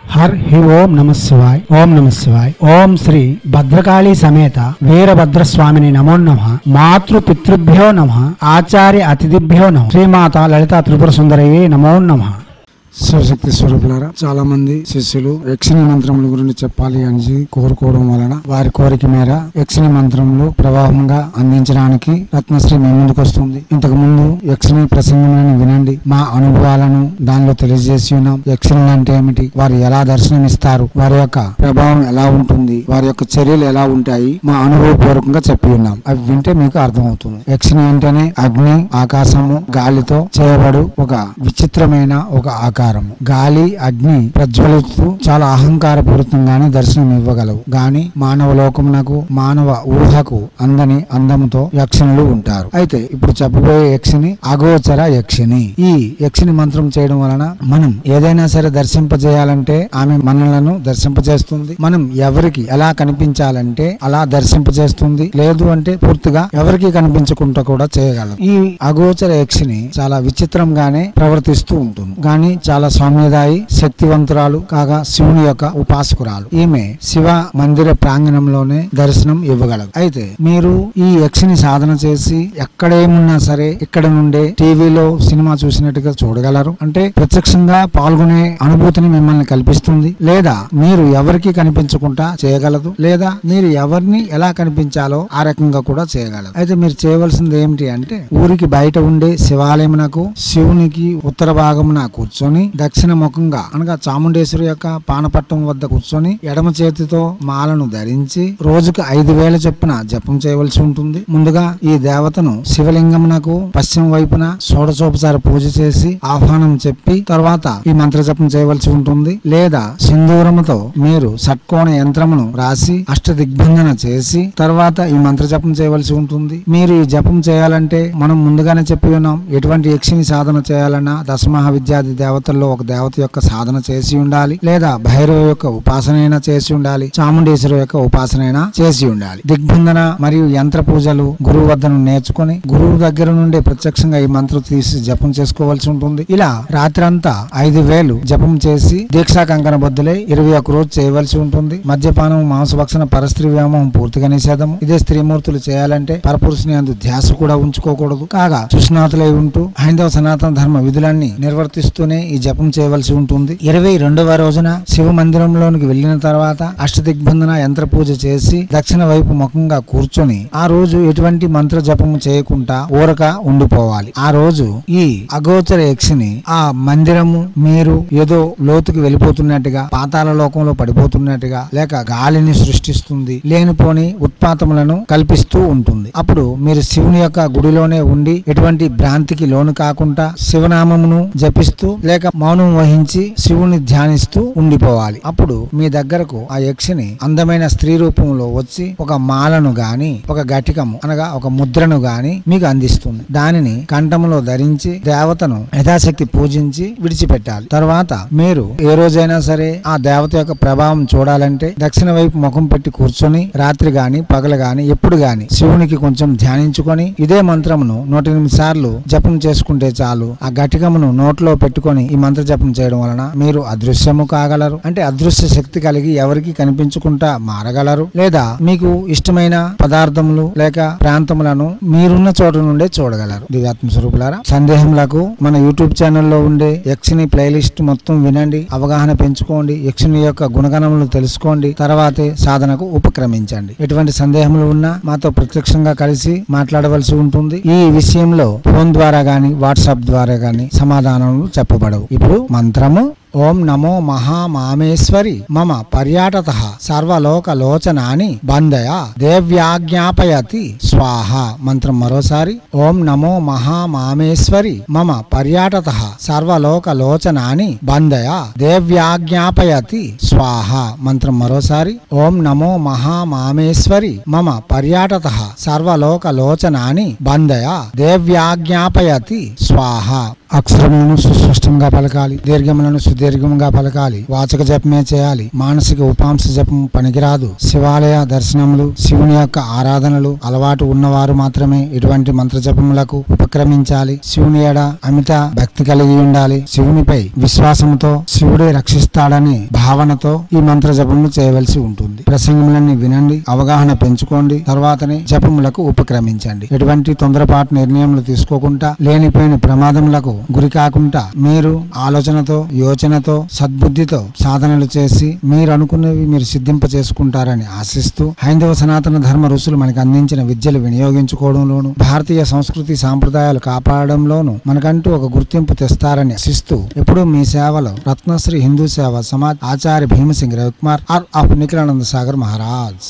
हर ही ओम नमः शिवाय ओम नमः शिवाय ओम श्री भद्रकाली समेत वीरभद्र स्वामिनि नमो नमः मातृ पितृभ्यो नमः आचार्य अतिथिभ्यो नमः श्रीमाता ललिता त्रिपुर सुंदरये नमो नमः। శివశక్తి స్వరూపులారా, చాలా మంది శిష్యులు యక్షిణి మంత్రముల గురించి చెప్పాలి అని కోరుకోవడం వలన వారి కోరిక మేర యక్షిణి మంత్రములు ప్రవాహంగా అందించడానికి రత్నశ్రీ మీ ముందుకు వస్తుంది. ఇంతకు ముందు యక్షిణి ప్రసంగములను వినండి, మా అనుభవాలను దానిలో తెలియజేసి ఉన్నాం. యక్షిణులు అంటే ఏమిటి, వారు ఎలా దర్శనం ఇస్తారు, వారి యొక్క ప్రభావం ఎలా ఉంటుంది, వారి యొక్క చర్యలు ఎలా ఉంటాయి, మా అనుభవపూర్వకంగా చెప్పి ఉన్నాం. అవి వింటే మీకు అర్థమవుతుంది. యక్షిణి అంటేనే అగ్ని, ఆకాశము, గాలితో చేయబడు ఒక విచిత్రమైన ఒక ఆకారం. గాలి, అగ్ని ప్రజ్వలిస్తూ చాలా అహంకారపూరితంగానే దర్శనం ఇవ్వగలవు. గాని మానవ లోకమునకు, మానవ ఊహకు అందని అందముతో యక్షిణులు ఉంటారు. అయితే ఇప్పుడు చెప్పబోయే యక్షిణి అగోచర యక్షిణి. ఈ యక్షిణి మంత్రం చేయడం వలన మనం ఏదైనా సరే దర్శింపజేయాలంటే ఆమె మనలను దర్శింపజేస్తుంది. మనం ఎవరికి ఎలా కనిపించాలంటే అలా దర్శింపజేస్తుంది. లేదు అంటే పూర్తిగా ఎవరికి కనిపించకుండా కూడా చేయగలదు. ఈ అగోచర యక్షిని చాలా విచిత్రంగానే ప్రవర్తిస్తూ ఉంటుంది. కానీ చాలా సౌమ్యదాయి, శక్తివంతురాలు కాగా శివుని యొక్క ఉపాసకురాలు. ఈమె శివ మందిర ప్రాంగణంలోనే దర్శనం ఇవ్వగలదు. అయితే మీరు ఈ యక్షిని సాధన చేసి ఎక్కడేమున్నా సరే ఇక్కడ నుండే టీవీలో సినిమా చూసినట్టుగా చూడగలరు. అంటే ప్రత్యక్షంగా పాల్గొనే అనుభూతిని మిమ్మల్ని కల్పిస్తుంది. లేదా మీరు ఎవరికి కనిపించకుండా చేయగలదు. లేదా మీరు ఎవరిని ఎలా కనిపించాలో ఆ రకంగా కూడా చేయగలదు. అయితే మీరు చేయవలసింది ఏమిటి అంటే, ఊరికి బయట ఉండే శివాలయమునకు శివునికి ఉత్తర భాగమున కూర్చొని దక్షిణ ముఖంగా అనగా చాముండేశ్వరి యొక్క పానపట్టం వద్ద కూర్చొని ఎడమ చేతితో మాలను ధరించి రోజుకు 5,000 చొప్పున జపం చేయవలసి ఉంటుంది. ముందుగా ఈ దేవతను శివలింగమునకు పశ్చిమ వైపున షోడశోపచార పూజ చేసి ఆహ్వానం చెప్పి తర్వాత ఈ మంత్ర జపం చేయవలసి ఉంటుంది. లేదా సింధూరముతో మీరు షట్కోణ యంత్రమును రాసి అష్టదిగ్బంధన చేసి తర్వాత ఈ మంత్ర జపం చేయవలసి ఉంటుంది. మీరు ఈ జపం చేయాలంటే మనం ముందుగానే చెప్పి ఉన్నాం, ఎటువంటి యక్షిని సాధన చేయాలన్నా దశమహావిద్యాది దేవతల్లో ఒక దేవత యొక్క సాధన చేసి ఉండాలి. లేదా భైరవ యొక్క ఉపాసన అయినా చేసి ఉండాలి. చాముండేశ్వరి యొక్క ఉపాసన అయినా చేసి ఉండాలి. దిగ్బంధన మరియు యంత్ర పూజలు గురువు వద్దను నేర్చుకుని గురువు దగ్గర నుండి ప్రత్యక్షంగా ఈ మంత్రం తీసి జపం చేసుకోవాల్సి ఉంటుంది. ఇలా రాత్రంతా 5,000 జపం చేసి దీక్షా కంకణ బద్దులై 21 రోజు చేయవలసి ఉంటుంది. మద్యపానం, మాంసభక్షణ, పరస్త్రీ వ్యామోహం పూర్తిగా నిషేధము. ఇదే స్త్రీమూర్తులు చేయాలంటే పరపురుషుని అందు ధ్యాస కూడా ఉంచుకోకూడదు. కాగా సుస్నాతులై ఉంటూ హైందవ సనాతన ధర్మ విధులన్నీ నిర్వర్తిస్తూనే ఈ జపం చేయవలసి ఉంటుంది. 22వ రోజున శివ మందిరంలోనికి వెళ్లిన తర్వాత అష్టదిగ్బంధన యంత్ర పూజ చేసి దక్షిణ వైపు ముఖంగా కూర్చొని ఆ రోజు ఎటువంటి మంత్ర జపము చేయకుండా ఊరక ఉండిపోవాలి. ఆ రోజు ఈ అగోచర యక్షిని ఆ మందిరము మీరు ఏదో లోతుకి వెళ్ళిపోతున్నట్టుగా, పాతాళ లోకంలో పడిపోతున్నట్టుగా, లేక గాలిని సృష్టిస్తుంది, లేనిపోని ఉత్పాతములను కల్పిస్తూ ఉంటుంది. అప్పుడు మీరు శివుని యొక్క గుడిలోనే ఉండి ఎటువంటి భ్రాంతికి లోను కాకుండా శివనామమును జపిస్తూ లేక మౌనం వహించి శివుని ధ్యానిస్తూ ఉండిపోవాలి. అప్పుడు మీ దగ్గరకు ఆ యక్షిని అందమైన స్త్రీ రూపంలో వచ్చి ఒక మాలను గాని, ఒక ఘటికము అనగా ఒక ముద్రను గాని మీకు అందిస్తుంది. దానిని కంఠములో ధరించి దేవతను యథాశక్తి పూజించి విడిచిపెట్టాలి. తర్వాత మీరు ఏ రోజైనా సరే ఆ దేవత యొక్క ప్రభావం చూడాలంటే దక్షిణ వైపు ముఖం పెట్టి కూర్చొని రాత్రి గాని పగలు గాని ఎప్పుడు గాని శివునికి కొంచెం ధ్యానించుకొని ఇదే మంత్రమును 108 సార్లు జపం చేసుకుంటే చాలు. ఆ ఘటికమును నోట్లో పెట్టుకొని ఈ మంత్ర జపం చేయడం వలన మీరు అదృశ్యము కాగలరు. అంటే అదృశ్య శక్తి కలిగి ఎవరికి కనిపించకుండా మారగలరు. లేదా మీకు ఇష్టమైన పదార్థములు లేక ప్రాంతములను మీరున్న చోట నుండే చూడగలరు. దివ్యాత్మ స్వరూపులారా, సందేహములకు మన యూట్యూబ్ ఛానల్లో ఉండే యక్షిని ప్లేలిస్ట్ మొత్తం వినండి, అవగాహన పెంచుకోండి, యక్షిని యొక్క గుణగణములు తెలుసుకోండి, తర్వాతే సాధనకు ఉపక్రమించండి. ఎటువంటి సందేహములు ఉన్నా మాతో ప్రత్యక్షంగా కలిసి మాట్లాడవలసి ఉంటుంది. ఈ విషయంలో ఫోన్ ద్వారా గాని వాట్సాప్ ద్వారా గాని సమాధానములు చెప్పబడవు. ఇప్పుడు మంత్రము ఓం నమో మహామామేశ్వరి మమ పర్యాటతః సర్వలోకలోచనాని బంధయ దేవ్యాజ్ఞాపయతి స్వాహ. మంత్రం మరోసారి ఓం నమో మహామామేశ్వరి మమ పర్యాటతః సర్వలోకలోచనాని బంధయ దేవ్యాజ్ఞాపయతి స్వాహ. మంత్రం మరోసారి ఓం నమో మహామామేశ్వరి మమ పర్యాటతః సర్వలోకలోచనాని బంధయ దేవ్యాజ్ఞాపయతి స్వాహ. అక్షరములను సుస్పష్టంగా పలకాలి, దీర్ఘములను సుదీర్ఘంగా పలకాలి, వాచక జపమే చేయాలి, మానసిక ఉపాంశ జపం పనికిరాదు. శివాలయ దర్శనములు, శివుని యొక్క ఆరాధనలు అలవాటు ఉన్నవారు మాత్రమే ఇటువంటి మంత్ర జపములకు ఉపక్రమించాలి. శివుని ఎడ అమిత భక్తి కలిగి ఉండాలి. శివునిపై విశ్వాసంతో శివుడే రక్షిస్తాడని భావనతో ఈ మంత్ర జపములు చేయవలసి ఉంటుంది. ప్రసంగములన్నీ వినండి, అవగాహన పెంచుకోండి, తర్వాతనే జపములకు ఉపక్రమించండి. ఎటువంటి తొందరపాటు నిర్ణయములు తీసుకోకుండా లేనిపోయిన ప్రమాదములకు గురి కాకుండా మీరు ఆలోచనతో, యోచనతో, సద్బుద్ధితో సాధనలు చేసి మీరు అనుకున్నవి మీరు సిద్ధింప చేసుకుంటారని ఆశిస్తూ, హైందవ సనాతన ధర్మ ఋషులు మనకు అందించిన విద్యలు వినియోగించుకోవడంలోను, భారతీయ సంస్కృతి సాంప్రదాయాలు కాపాడడంలోను మనకంటూ ఒక గుర్తింపు తెస్తారని ఆశిస్తూ ఎప్పుడూ మీ సేవలో రత్నశ్రీ హిందూ సేవ సమాజ్ ఆచార్య భీమసింగ్ రవికుమార్ ఆఫ్ నిఖిలానంద సాగర్ మహారాజ్.